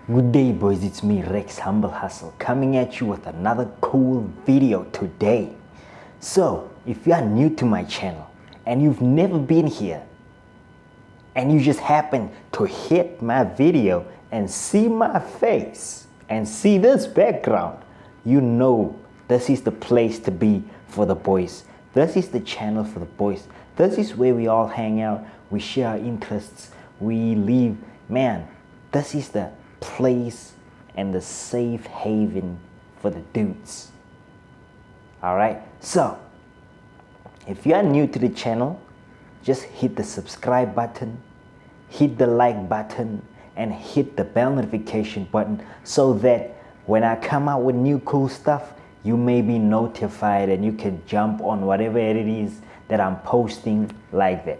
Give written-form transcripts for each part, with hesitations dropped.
Good day, boys. It's me, Rex Humble Hustle, coming at you with another cool video today. So, if you are new to my channel and you've never been here and you just happen to hit my video and see my face and see this background, you know this is the place to be for the boys. This is the channel for the boys. This is where we all hang out, we share our interests, we live. Man, this is the place and the safe haven for the dudes. Alright, so if you are new to the channel, just hit the subscribe button, hit the like button, and hit the bell notification button so that when I come out with new cool stuff, you may be notified and you can jump on whatever it is that I'm posting like that.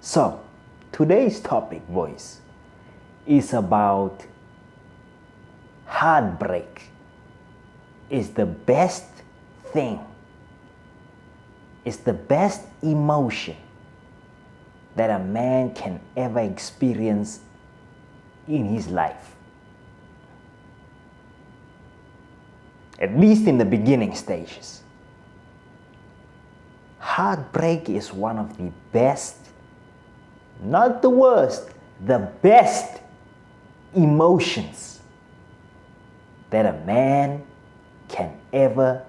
So today's topic, boys, is about heartbreak. Is the best thing, it's the best emotion that a man can ever experience in his life. At least in the beginning stages. Heartbreak is one of the best, not the worst, the best emotions that a man can ever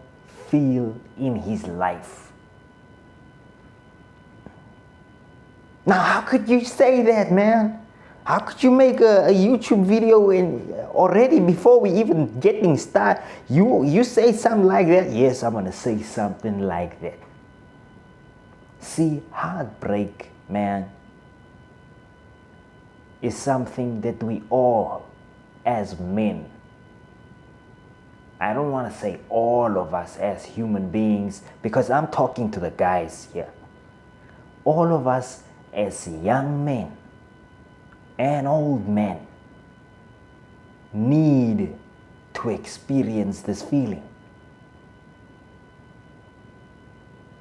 feel in his life. Now, how could you say that, man? How could you make a YouTube video and already before we even getting started, you say something like that? Yes, I'm gonna say something like that. See, heartbreak, man, is something that we all, as men, I don't want to say all of us as human beings, because I'm talking to the guys here. All of us as young men and old men need to experience this feeling.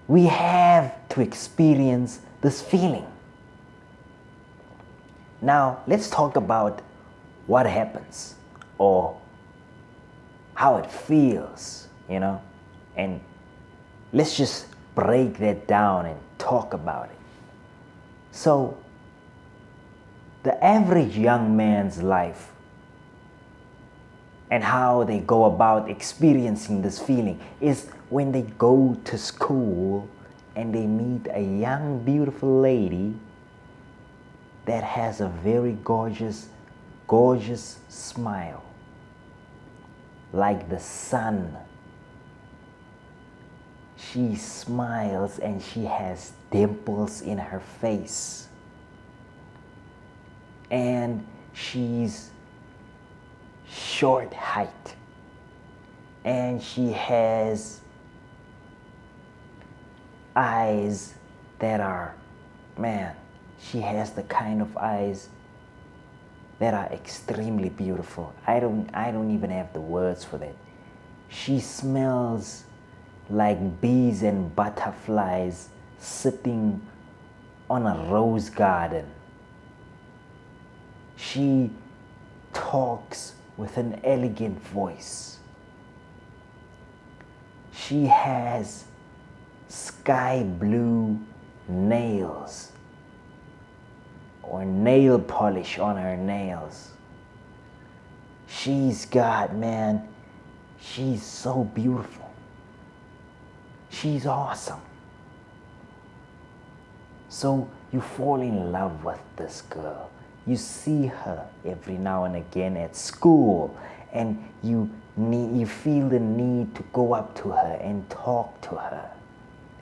We have to experience this feeling. Now, let's talk about what happens or how it feels, and let's just break that down and talk about it. So, the average young man's life and how they go about experiencing this feeling is when they go to school and they meet a young, beautiful lady that has a very gorgeous smile, like the sun. She smiles and she has dimples in her face. And she's short height. And she has eyes that are, man, she has the kind of eyes that are extremely beautiful. I don't even have the words for that. She smells like bees and butterflies sitting on a rose garden. She talks with an elegant voice. She has sky blue nails or nail polish on her nails. She's so beautiful. She's awesome. So you fall in love with this girl. You see her every now and again at school, and you feel the need to go up to her and talk to her.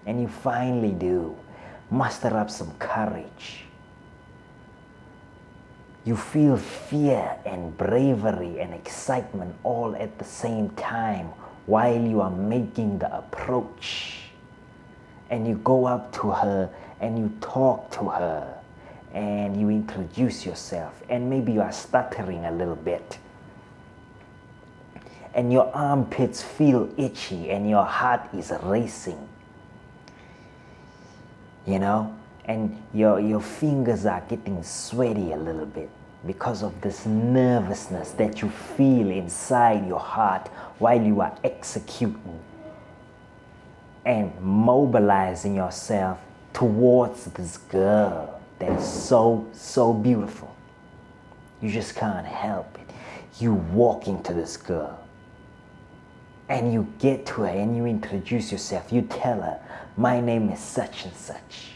And you finally do. Muster up some courage. You feel fear and bravery and excitement all at the same time while you are making the approach. And you go up to her and you talk to her and you introduce yourself, and maybe you are stuttering a little bit. And your armpits feel itchy and your heart is racing. And your fingers are getting sweaty a little bit. because of this nervousness that you feel inside your heart while you are executing and mobilizing yourself towards this girl that is so, so beautiful. You just can't help it. You walk into this girl and you get to her and you introduce yourself. You tell her, my name is such and such.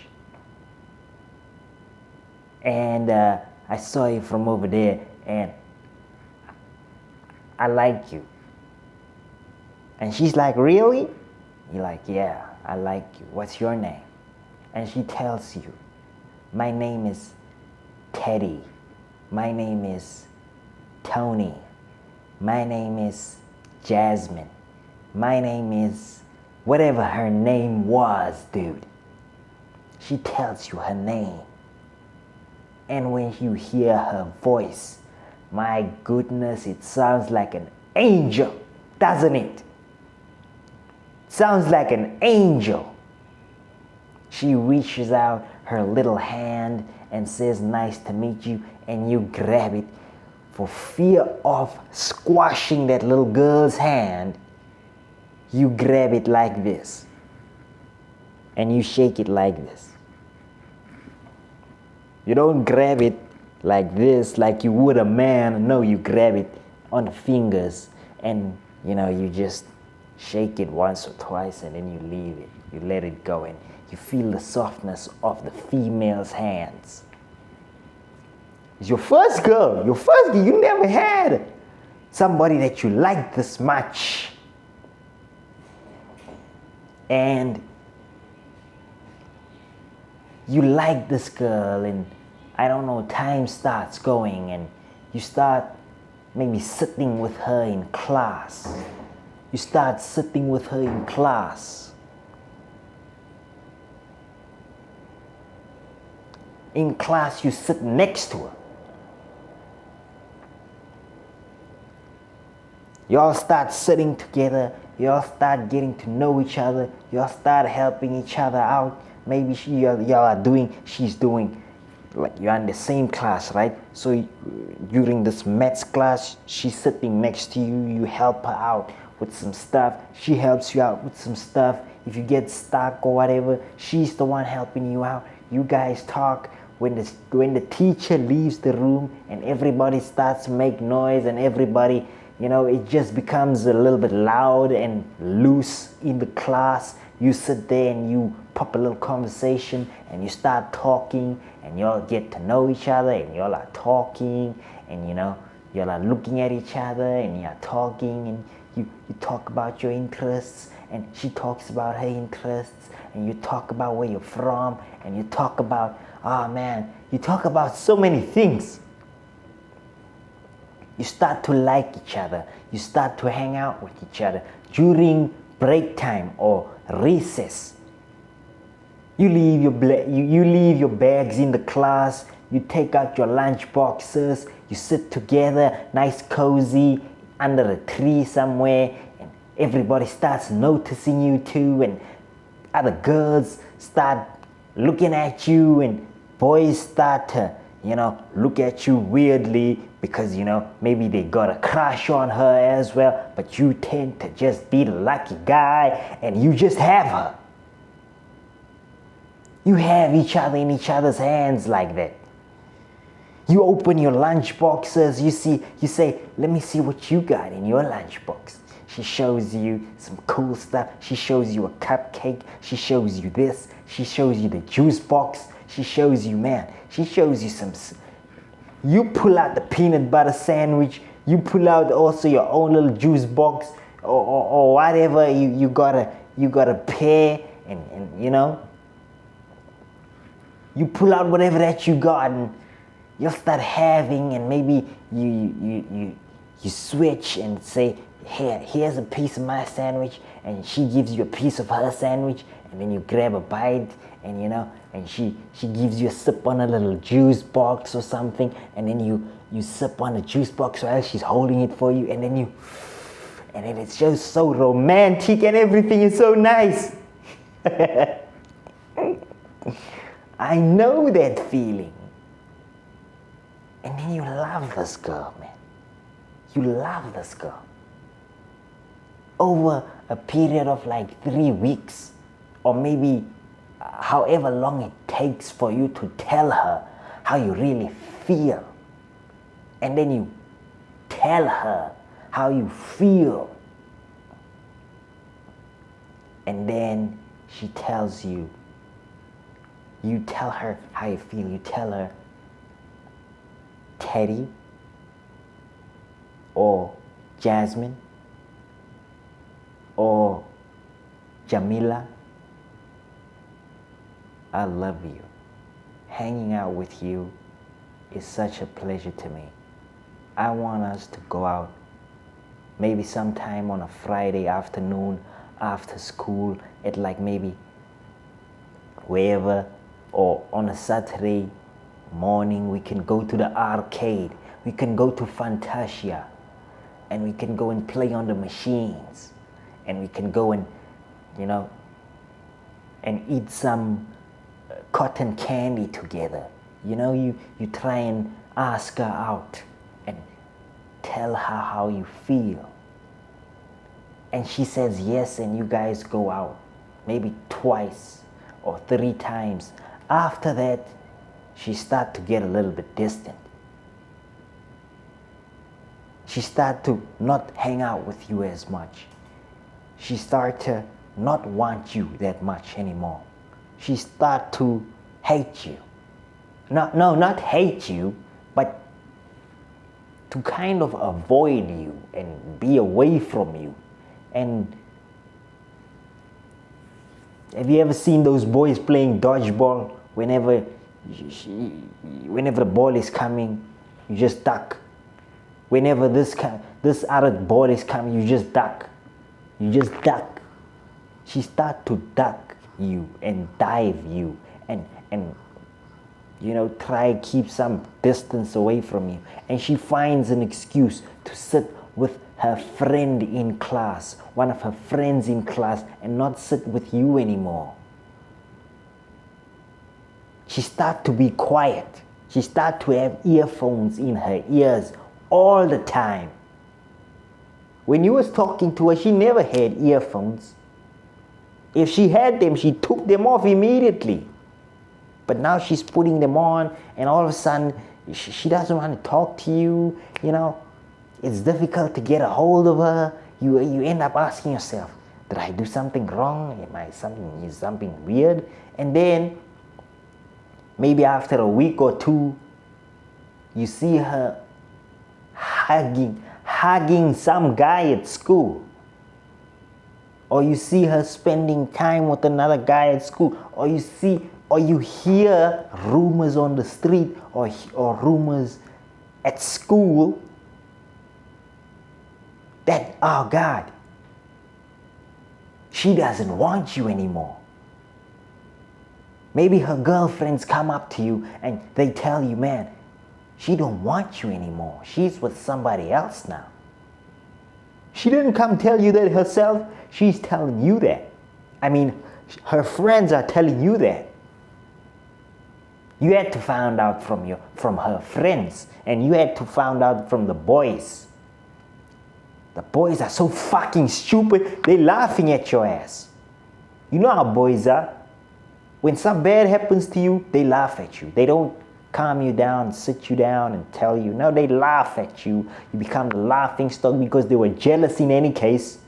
And I saw you from over there and I like you. And she's like, really? You're like, yeah, I like you. What's your name? And she tells you, my name is Teddy. My name is Tony. My name is Jasmine. My name is whatever her name was, dude. She tells you her name. And when you hear her voice, my goodness, it sounds like an angel, doesn't it? Sounds like an angel. She reaches out her little hand and says, nice to meet you, and you grab it. For fear of squashing that little girl's hand, you grab it like this. And you shake it like this. You don't grab it like this, like you would a man. No, you grab it on the fingers and, you just shake it once or twice and then you leave it. You let it go and you feel the softness of the female's hands. It's your first girl. You never had somebody that you liked this much. And you like this girl and time starts going and you start maybe sitting with her in class. You start sitting with her in class. In class, you sit next to her. You all start sitting together. You all start getting to know each other. You all start helping each other out. Maybe she's doing, like you're in the same class, right? So during this maths class, she's sitting next to you. You help her out with some stuff. She helps you out with some stuff. If you get stuck or whatever, she's the one helping you out. You guys talk. When the teacher leaves the room and everybody starts to make noise and everybody, it just becomes a little bit loud and loose in the class. You sit there and you pop a little conversation and you start talking and y'all get to know each other and y'all are talking and y'all are looking at each other and you're talking and you talk about your interests and she talks about her interests and you talk about where you're from and you talk about, you talk about so many things. You start to like each other. You start to hang out with each other. During break time or recess, you leave your bags in the class. You take out your lunch boxes. You sit together, nice cozy, under a tree somewhere, and everybody starts noticing you too, and other girls start looking at you, and boys start to, look at you weirdly because, maybe they got a crush on her as well, but you tend to just be the lucky guy and you just have her. You have each other in each other's hands like that. You open your lunch boxes, you say, let me see what you got in your lunch box. She shows you some cool stuff. She shows you a cupcake. She shows you this. She shows you the juice box. She shows you some. You pull out the peanut butter sandwich. You pull out also your own little juice box or whatever. You got a pear and you pull out whatever that you got and you'll start having, and maybe you switch and say, here's a piece of my sandwich, and she gives you a piece of her sandwich, and then you grab a bite, and and she gives you a sip on a little juice box or something, and then you sip on the juice box while she's holding it for you, and then it's just so romantic and everything is so nice. I know that feeling. And then you love this girl, man. You love this girl. Over a period of like 3 weeks, or maybe however long it takes for you to tell her how you really feel. And then you tell her how you feel. And then she tells you. You tell her how you feel. You tell her Teddy or Jasmine or Jamila, I love you. Hanging out with you is such a pleasure to me. I want us to go out maybe sometime on a Friday afternoon after school at like maybe wherever, or on a Saturday morning we can go to the arcade, we can go to Fantasia, and we can go and play on the machines, and we can go and, and eat some cotton candy together. You try and ask her out and tell her how you feel. And she says yes, and you guys go out maybe twice or 3 times. After that, she starts to get a little bit distant. She starts to not hang out with you as much. She starts to not want you that much anymore. She starts to hate you. No, not hate you, but to kind of avoid you and be away from you. And have you ever seen those boys playing dodgeball? Whenever the ball is coming, you just duck. Whenever this other ball is coming, you just duck. You just duck. She starts to duck you and dive you and try to keep some distance away from you. And she finds an excuse to sit with her friend in class, one of her friends in class, and not sit with you anymore. She starts to be quiet. She starts to have earphones in her ears all the time. When you was talking to her, she never had earphones. If she had them, she took them off immediately. But now she's putting them on, and all of a sudden, she doesn't want to talk to you. It's difficult to get a hold of her. You end up asking yourself, did I do something wrong? Is something weird? And then, maybe after a week or 2, you see her hugging some guy at school. Or you see her spending time with another guy at school. Or you hear rumors on the street or rumors at school that, oh God, she doesn't want you anymore. Maybe her girlfriends come up to you and they tell you, man, she don't want you anymore. She's with somebody else now. She didn't come tell you that herself. She's telling you that. Her friends are telling you that. You had to find out from her friends, and you had to find out from the boys. The boys are so fucking stupid, they're laughing at your ass. You know how boys are. When something bad happens to you, they laugh at you. They don't calm you down, sit you down and tell you. No, they laugh at you. You become the laughing stock because they were jealous in any case.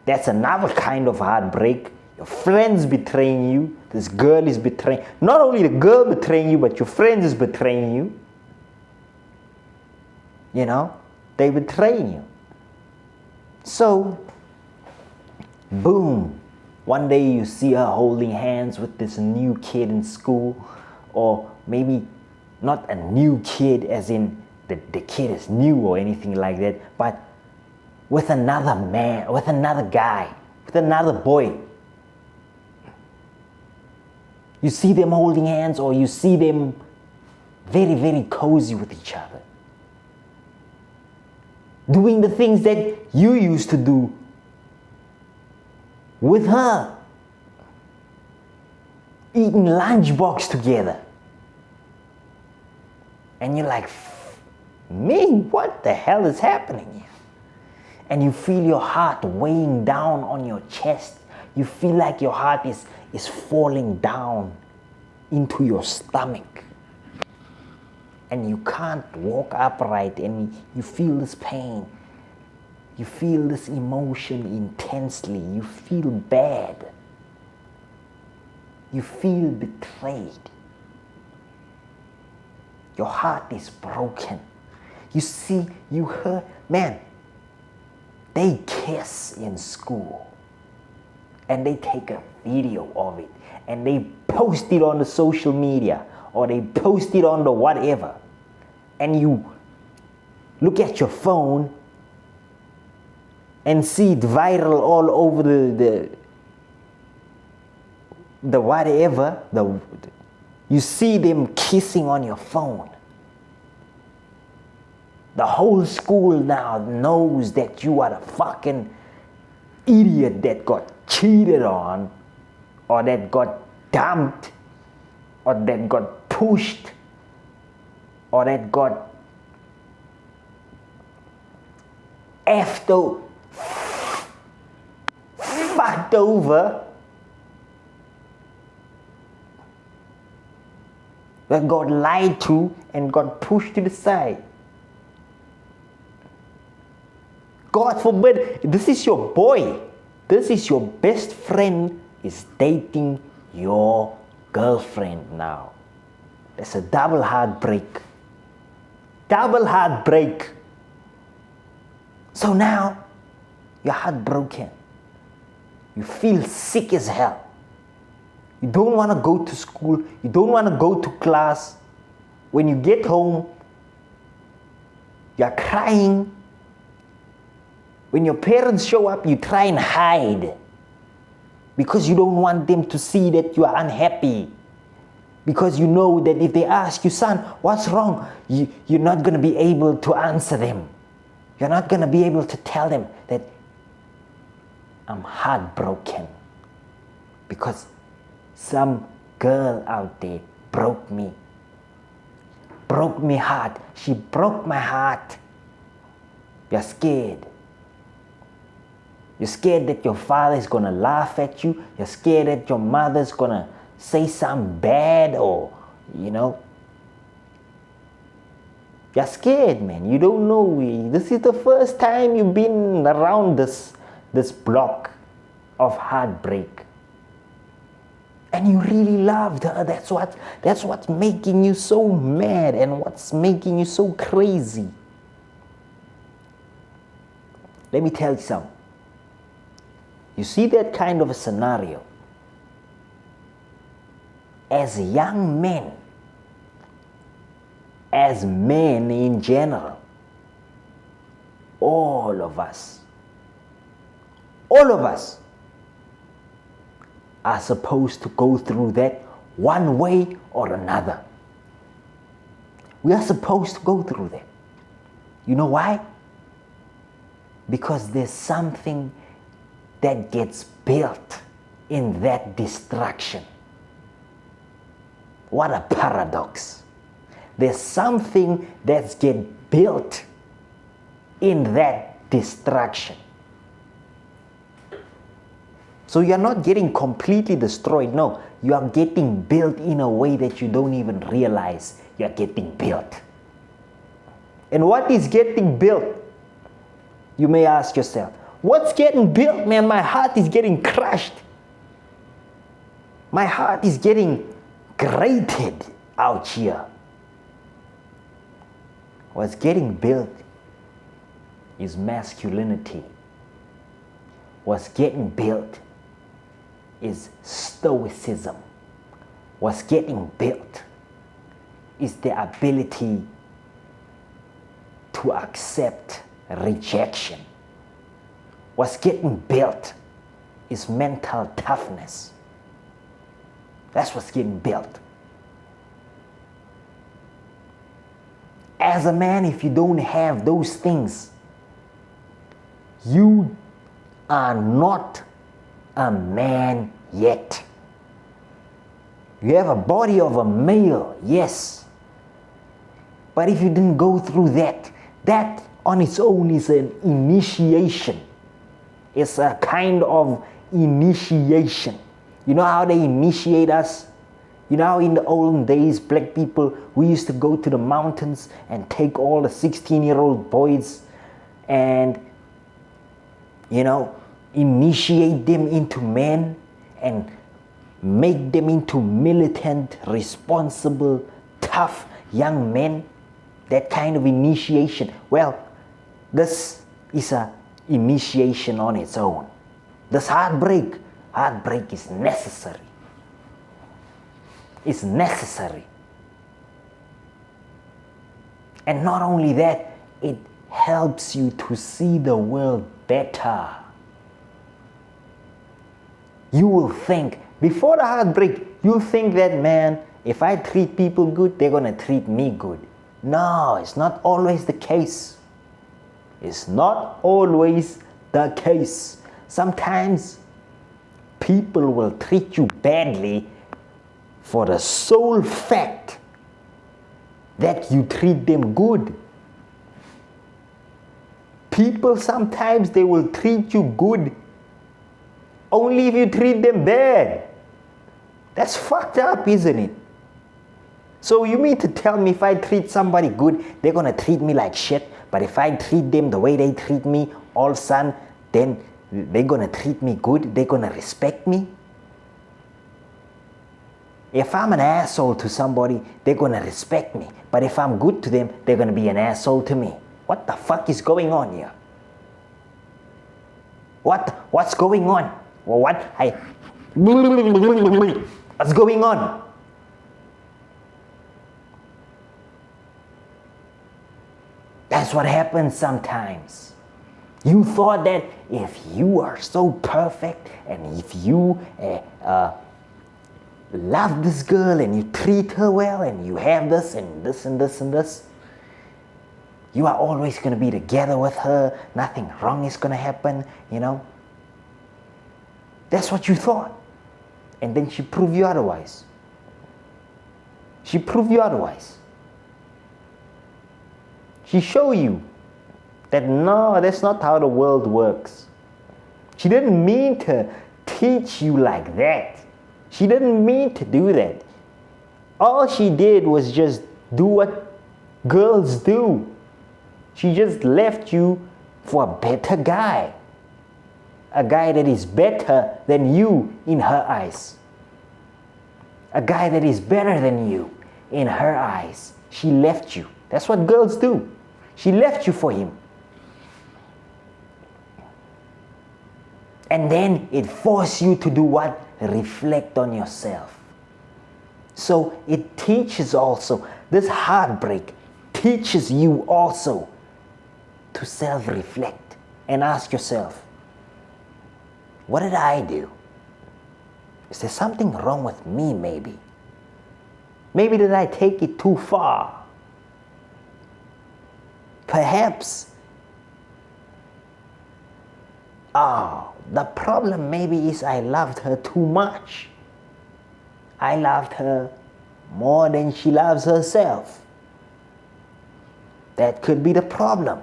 That's another kind of heartbreak. Your friends betraying you. This girl is betraying. Not only the girl betraying you, but your friends is betraying you. They betraying you. So, boom. One day you see her holding hands with this new kid in school, or maybe not a new kid as in the kid is new or anything like that, but with another man, with another guy, with another boy. You see them holding hands, or you see them very, very cozy with each other. Doing the things that you used to do with her. Eating lunchbox together. And you're like, me, what the hell is happening here? And you feel your heart weighing down on your chest. You feel like your heart is falling down into your stomach. And you can't walk upright, and you feel this pain. You feel this emotion intensely. You feel bad. You feel betrayed. Your heart is broken. You see, you heard, man, they kiss in school and they take a video of it and they post it on the social media or they post it on the whatever, and you look at your phone and see it viral all over the whatever, you see them kissing on your phone. The whole school now knows that you are the fucking idiot that got cheated on, or that got dumped, or that got pushed, or that got fucked over, that got lied to and got pushed to the side. God forbid, this is your boy, this is your best friend is dating your girlfriend now. That's a double heartbreak. Double heartbreak. So now, you're heartbroken. You feel sick as hell. You don't want to go to school. You don't want to go to class. When you get home, you're crying. When your parents show up, you try and hide because you don't want them to see that you are unhappy. Because you know that if they ask you, son, what's wrong? You're not going to be able to answer them. You're not going to be able to tell them that I'm heartbroken because some girl out there broke me heart. She broke my heart. You're scared. You're scared that your father is going to laugh at you. You're scared that your mother's going to say something bad, or, you know. You're scared, man. You don't know. This is the first time you've been around this block of heartbreak. And you really loved her. That's what's making you so mad and what's making you so crazy. Let me tell you something. You see that kind of a scenario. As young men, as men in general, all of us are supposed to go through that one way or another. We are supposed to go through that. You know why? Because there's something that gets built in that destruction. What a paradox. There's something that's get built in that destruction. So you're not getting completely destroyed. No, you are getting built in a way that you don't even realize you're getting built. And what is getting built? You may ask yourself, what's getting built, man? My heart is getting crushed. My heart is getting grated out here. What's getting built is masculinity. What's getting built is stoicism. What's getting built is the ability to accept rejection. What's getting built is mental toughness. That's what's getting built. As a man, if you don't have those things, you are not a man yet. You have a body of a male, yes. But if you didn't go through that, that on its own is an initiation. It's a kind of initiation. You know how they initiate us? You know how in the olden days, black people, we used to go to the mountains and take all the 16-year-old boys and, initiate them into men and make them into militant, responsible, tough young men. That kind of initiation. Well, this is a initiation on its own. This heartbreak is necessary. It's necessary. And not only that, it helps you to see the world better. You will think, before the heartbreak, you'll think that, man, if I treat people good, they're gonna treat me good. No, it's not always the case. It's not always the case. Sometimes people will treat you badly for the sole fact that you treat them good. People sometimes they will treat you good only if you treat them bad. That's fucked up, isn't it? So you mean to tell me if I treat somebody good, they're gonna treat me like shit, but if I treat them the way they treat me, all of a sudden, then they're gonna treat me good, they're gonna respect me? If I'm an asshole to somebody, they're gonna respect me. But if I'm good to them, they're gonna be an asshole to me. What the fuck is going on here? What's going on? Well, what's going on? That's what happens sometimes. You thought that if you are so perfect and if you love this girl and you treat her well and you have this and this and this and this, you are always going to be together with her. Nothing wrong is going to happen, That's what you thought. And then she proved you otherwise. She proved you otherwise. She showed you that no, that's not how the world works. She didn't mean to teach you like that. She didn't mean to do that. All she did was just do what girls do. She just left you for a better guy. A guy that is better than you in her eyes. A guy that is better than you in her eyes. She left you. That's what girls do. She left you for him. And then it forced you to do what? Reflect on yourself. So it teaches also, this heartbreak teaches you also to self-reflect and ask yourself, what did I do? Is there something wrong with me maybe? Maybe did I take it too far? Perhaps, the problem maybe is I loved her too much. I loved her more than she loves herself. That could be the problem.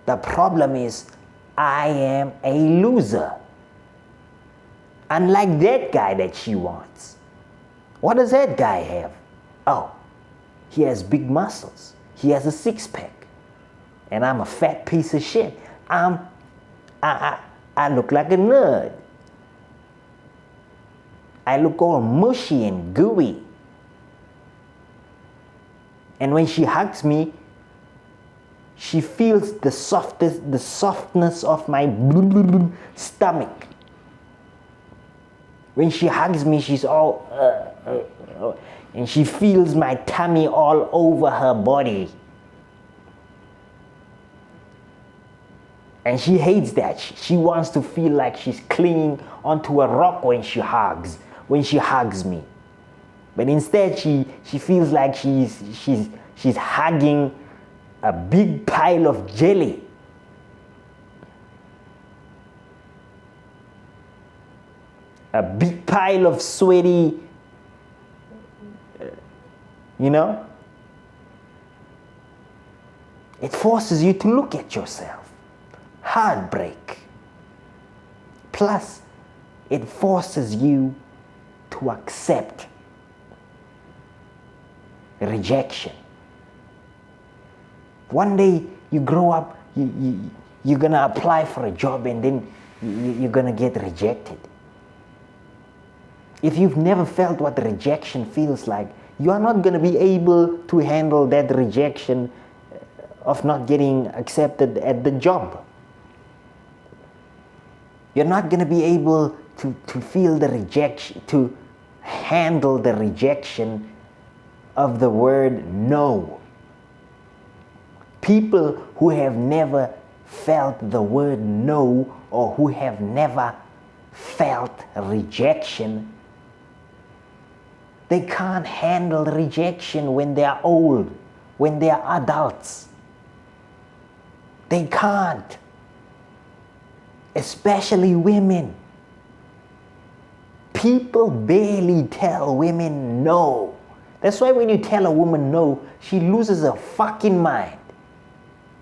The problem is I am a loser. Unlike that guy that she wants. What does that guy have? Oh, he has big muscles. He has a six-pack. And I'm a fat piece of shit. I look like a nerd. I look all mushy and gooey. And when she hugs me, she feels the softness of my stomach. When she hugs me, she's all, and she feels my tummy all over her body. And she hates that. She wants to feel like she's clinging onto a rock when she hugs me. But instead, she feels like she's hugging a big pile of jelly. A big pile of sweaty You know? It forces you to look at yourself. Heartbreak. Plus, it forces you to accept rejection. One day you grow up, you're gonna apply for a job and then you're gonna get rejected. If you've never felt what rejection feels like, you are not gonna be able to handle that rejection of not getting accepted at the job. You're not going to be able to feel the rejection, to handle the rejection of the word no. People who have never felt the word no, or who have never felt rejection, they can't handle rejection when they are old, when they are adults. They can't. Especially women. People barely tell women no. That's why when you tell a woman no, she loses her fucking mind.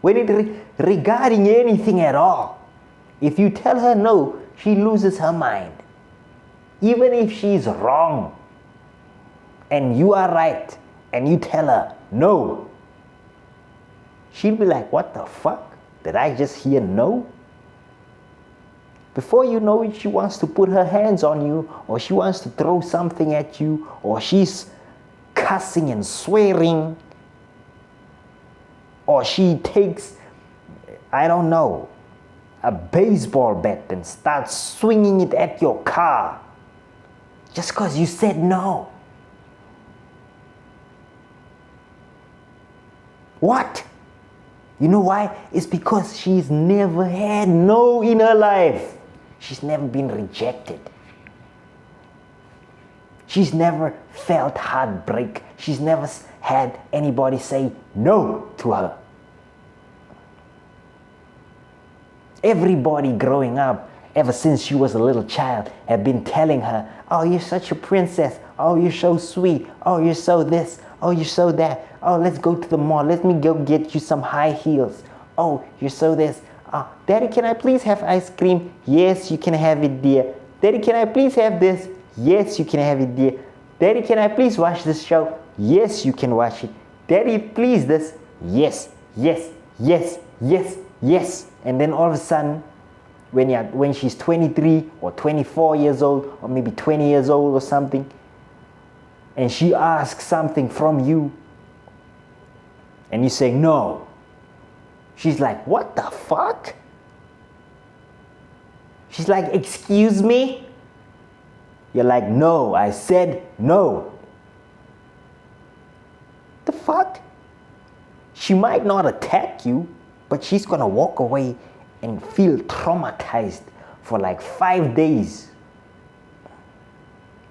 When it regarding anything at all, if you tell her no, she loses her mind. Even if she's wrong and you are right and you tell her no, she'll be like, what the fuck? Did I just hear no? Before you know it, she wants to put her hands on you, or she wants to throw something at you, or she's cussing and swearing, or she takes, I don't know, a baseball bat and starts swinging it at your car just because you said no. What? You know why? It's because she's never had no in her life. She's never been rejected. She's never felt heartbreak. She's never had anybody say no to her. Everybody growing up, ever since she was a little child, have been telling her, oh, you're such a princess. Oh, you're so sweet. Oh, you're so this. Oh, you're so that. Oh, let's go to the mall. Let me go get you some high heels. Oh, you're so this. Oh, Daddy, can I please have ice cream? Yes, you can have it, dear. Daddy, can I please have this? Yes, you can have it, dear. Daddy, can I please watch this show? Yes, you can watch it. Daddy, please this. Yes, yes, yes, yes, yes. And then all of a sudden, when she's 23 or 24 years old, or maybe 20 years old or something, and she asks something from you, and you say no, she's like, what the fuck? She's like, excuse me? You're like, no, I said no. The fuck? She might not attack you, but she's gonna walk away and feel traumatized for like 5 days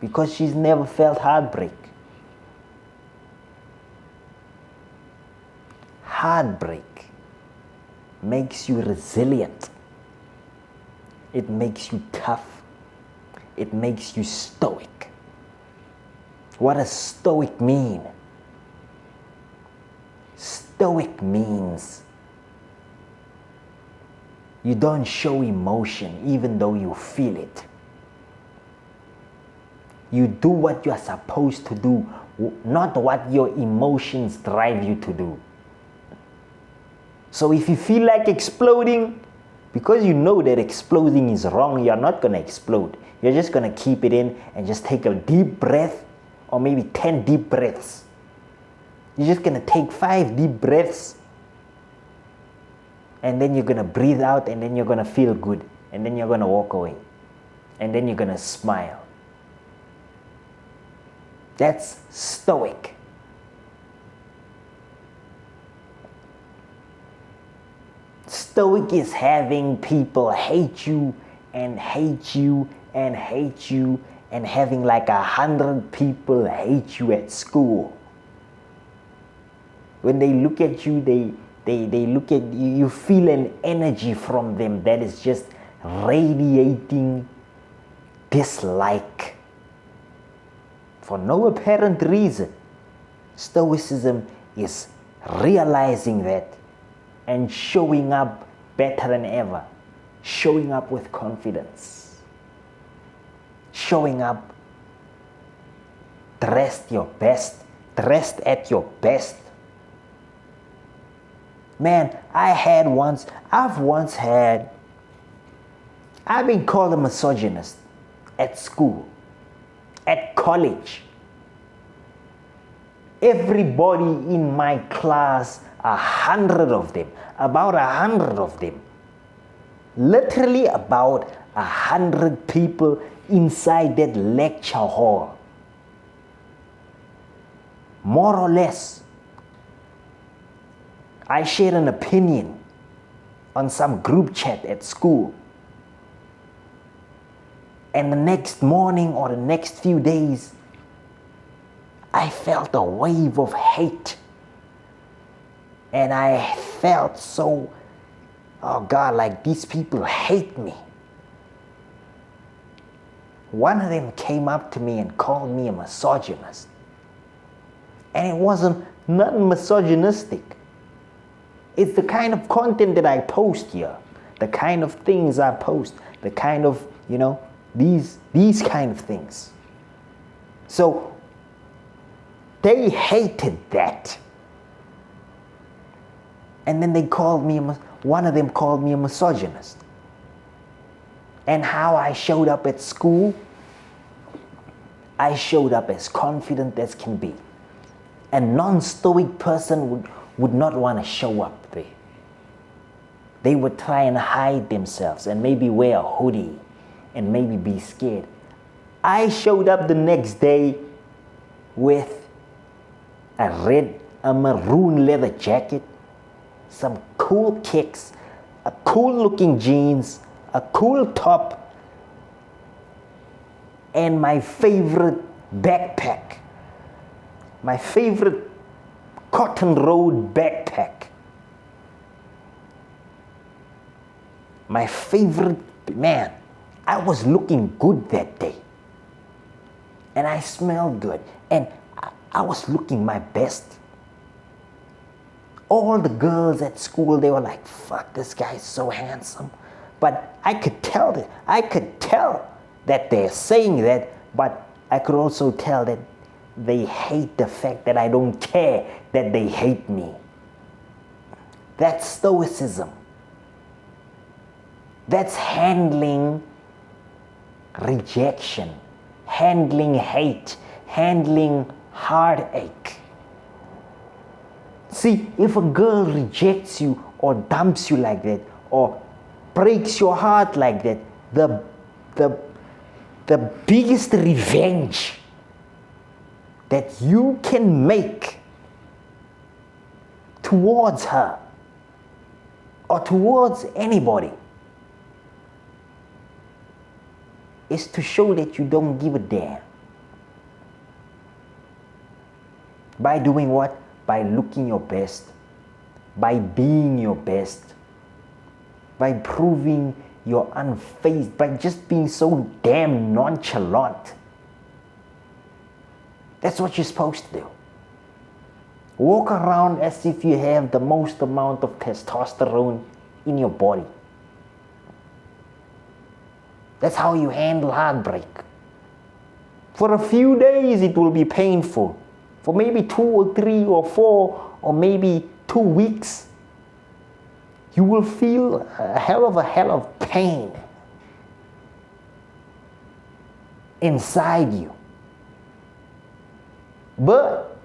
because she's never felt heartbreak. Heartbreak makes you resilient. It makes you tough. It makes you stoic. What does stoic mean? Stoic means you don't show emotion even though you feel it. You do what you are supposed to do, not what your emotions drive you to do. So if you feel like exploding, because you know that exploding is wrong, you're not going to explode. You're just going to keep it in and just take a deep breath, or maybe 10 deep breaths. You're just going to take 5 deep breaths, and then you're going to breathe out, and then you're going to feel good, and then you're going to walk away, and then you're going to smile. That's stoic. Stoic is having people hate you and hate you and hate you, and having like 100 people hate you at school. When they look at you, they look at you, you feel an energy from them that is just radiating dislike for no apparent reason. Stoicism is realizing that and showing up better than ever, showing up with confidence, showing up dressed at your best. Man, I've been called a misogynist at school, at college. Everybody in my class, 100 of them, about 100 of them, literally about 100 people inside that lecture hall, more or less. I shared an opinion on some group chat at school, and the next morning or the next few days, I felt a wave of hate. And I felt so, oh God, like these people hate me. One of them came up to me and called me a misogynist. And it wasn't nothing misogynistic. It's the kind of content that I post here, the kind of things I post, the kind of, these kind of things. So they hated that. And then one of them called me a misogynist. And how I showed up at school, I showed up as confident as can be. A non-stoic person would not want to show up there. They would try and hide themselves and maybe wear a hoodie and maybe be scared. I showed up the next day with a maroon leather jacket, some cool kicks, a cool looking jeans, a cool top, and my favorite backpack, my favorite cotton road backpack. My favorite, man, I was looking good that day. And I smelled good. And I was looking my best. All the girls at school, they were like, fuck, this guy's so handsome. But I could tell that they're saying that, but I could also tell that they hate the fact that I don't care that they hate me. That's stoicism. That's handling rejection, handling hate, handling heartache. See, if a girl rejects you or dumps you like that or breaks your heart like that, the biggest revenge that you can make towards her or towards anybody is to show that you don't give a damn. By doing what? By looking your best, by being your best, by proving you're unfazed, by just being so damn nonchalant. That's what you're supposed to do. Walk around as if you have the most amount of testosterone in your body. That's how you handle heartbreak. For a few days it will be painful. For maybe 2 or 3 or 4 or maybe 2 weeks, you will feel a hell of pain inside you. But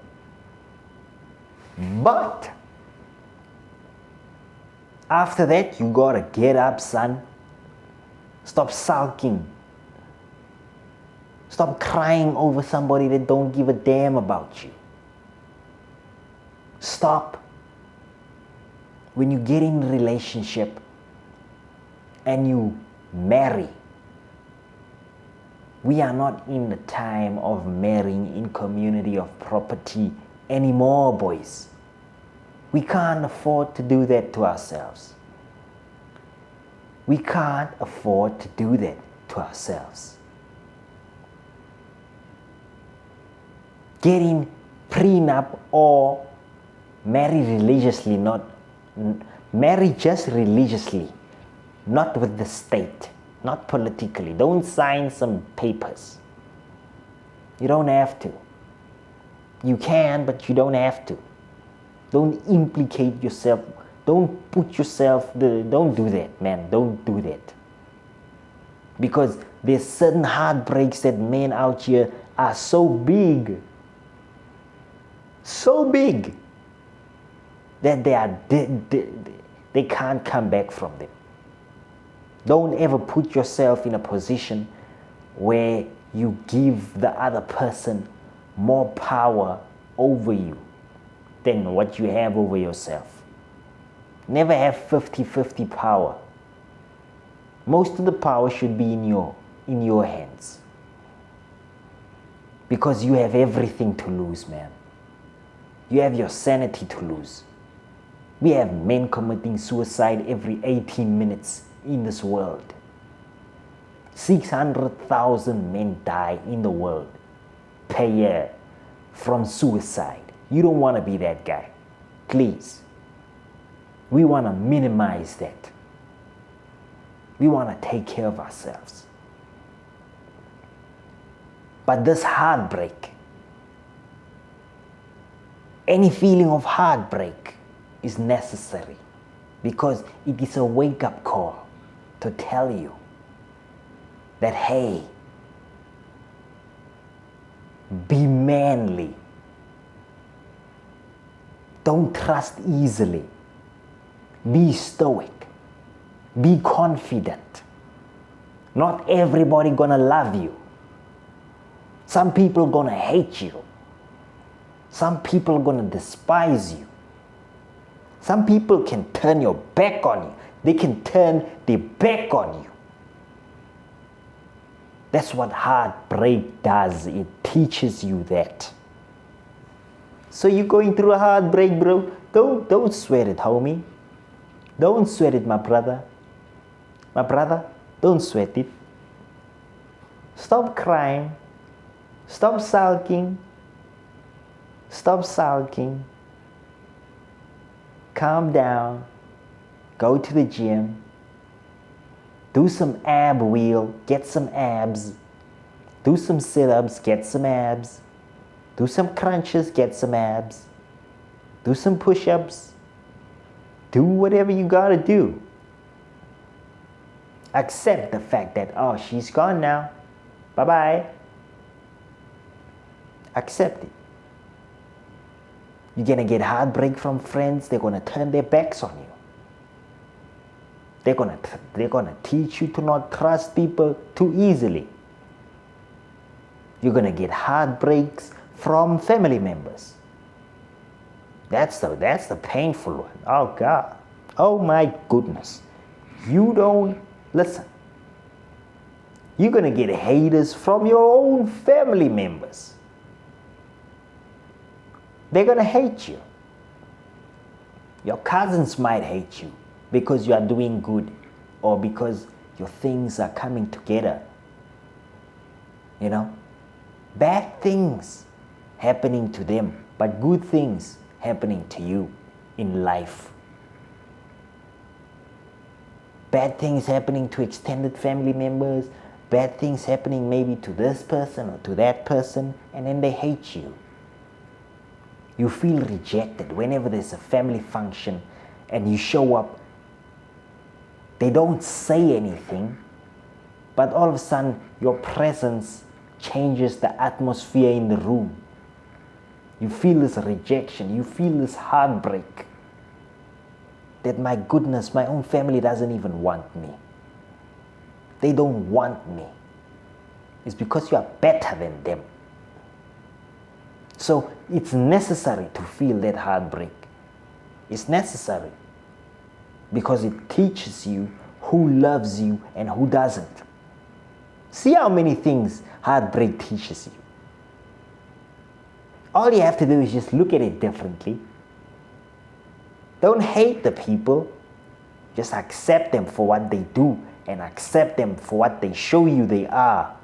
after that, you gotta get up, son. Stop sulking. Stop crying over somebody that don't give a damn about you. Stop. When you get in a relationship and you marry, we are not in the time of marrying in community of property anymore, boys. We can't afford to do that to ourselves. We can't afford to do that to ourselves. Getting prenup or marry religiously, marry just religiously, not with the state, not politically. Don't sign some papers. You don't have to. You can, but you don't have to. Don't implicate yourself. Don't put yourself, don't do that, man. Don't do that. Because there's certain heartbreaks that men out here are so big, that they can't come back from them. Don't ever put yourself in a position where you give the other person more power over you than what you have over yourself. Never have 50-50 power. Most of the power should be in your hands. Because you have everything to lose, man. You have your sanity to lose. We have men committing suicide every 18 minutes in this world. 600,000 men die in the world per year from suicide. You don't want to be that guy. Please. We want to minimize that. We want to take care of ourselves. But this heartbreak, any feeling of heartbreak is necessary, because it is a wake-up call to tell you that, hey, be manly. Don't trust easily. Be stoic. Be confident. Not everybody gonna love you. Some people gonna hate you. Some people gonna despise you. Some people can turn your back on you. They can turn their back on you. That's what heartbreak does. It teaches you that. So you're going through a heartbreak, bro. Don't sweat it, homie. Don't sweat it, my brother. My brother, don't sweat it. Stop crying. Stop sulking. Stop sulking. Calm down. Go to the gym. Do some ab wheel. Get some abs. Do some sit-ups. Get some abs. Do some crunches. Get some abs. Do some push-ups. Do whatever you gotta do. Accept the fact that, oh, she's gone now. Bye-bye. Accept it. You're gonna get heartbreak from friends. They're gonna turn their backs on you. They're gonna teach you to not trust people too easily. You're gonna get heartbreaks from family members. That's the painful one. Oh God. Oh my goodness. You don't listen. You're gonna get haters from your own family members. They're gonna hate you. Your cousins might hate you because you are doing good, or because your things are coming together. You know? Bad things happening to them, but good things happening to you in life. Bad things happening to extended family members, bad things happening maybe to this person or to that person, and then they hate you. You feel rejected whenever there's a family function and you show up. They don't say anything, but all of a sudden your presence changes the atmosphere in the room. You feel this rejection, you feel this heartbreak. That, my goodness, my own family doesn't even want me. They don't want me. It's because you are better than them. So it's necessary to feel that heartbreak. It's necessary because it teaches you who loves you and who doesn't. See how many things heartbreak teaches you. All you have to do is just look at it differently. Don't hate the people. Just accept them for what they do and accept them for what they show you they are.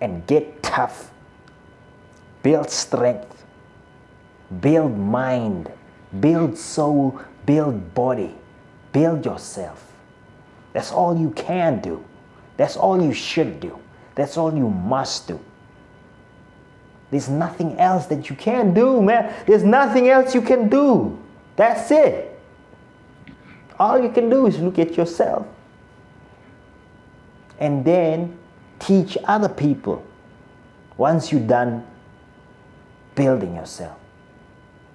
And get tough. Build strength. build mind, build soul, build body, build yourself. That's all you can do. That's all you should do. That's all you must do. There's nothing else that you can do, man. There's nothing else you can do. That's it. All you can do is look at yourself and then teach other people once you're done building yourself.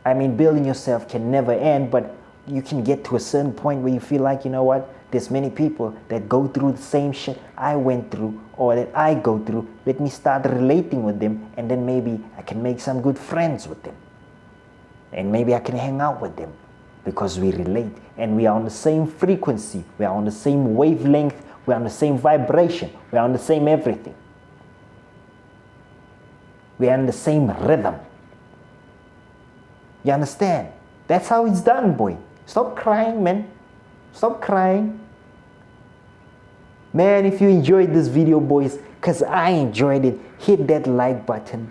I mean, building yourself can never end, but you can get to a certain point where you feel like, you know what, there's many people that go through the same shit I went through or that I go through. Let me start relating with them, and then maybe I can make some good friends with them. And maybe I can hang out with them because we relate and we are on the same frequency. We are on the same wavelength. We are on the same vibration. We are on the same everything. We are in the same rhythm. You understand? That's how it's done, boy. Stop crying, man. Stop crying. Man, if you enjoyed this video, boys, because I enjoyed it, hit that like button,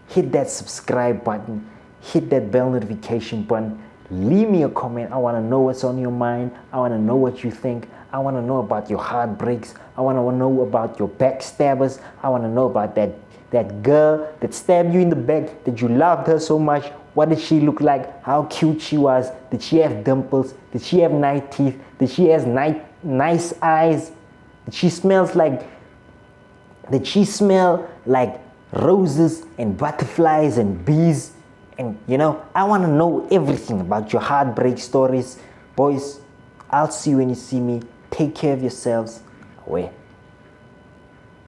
hit that subscribe button, hit that bell notification button. Leave me a comment. I want to know what's on your mind. I want to know what you think. I want to know about your heartbreaks. I want to know about your backstabbers. I want to know about that girl that stabbed you in the back, that you loved her so much. What did she look like? How cute she was? Did she have dimples? Did she have nice teeth? Did she have nice eyes? Did she smell like roses and butterflies and bees? And you know, I want to know everything about your heartbreak stories. Boys, I'll see you when you see me. Take care of yourselves. Away.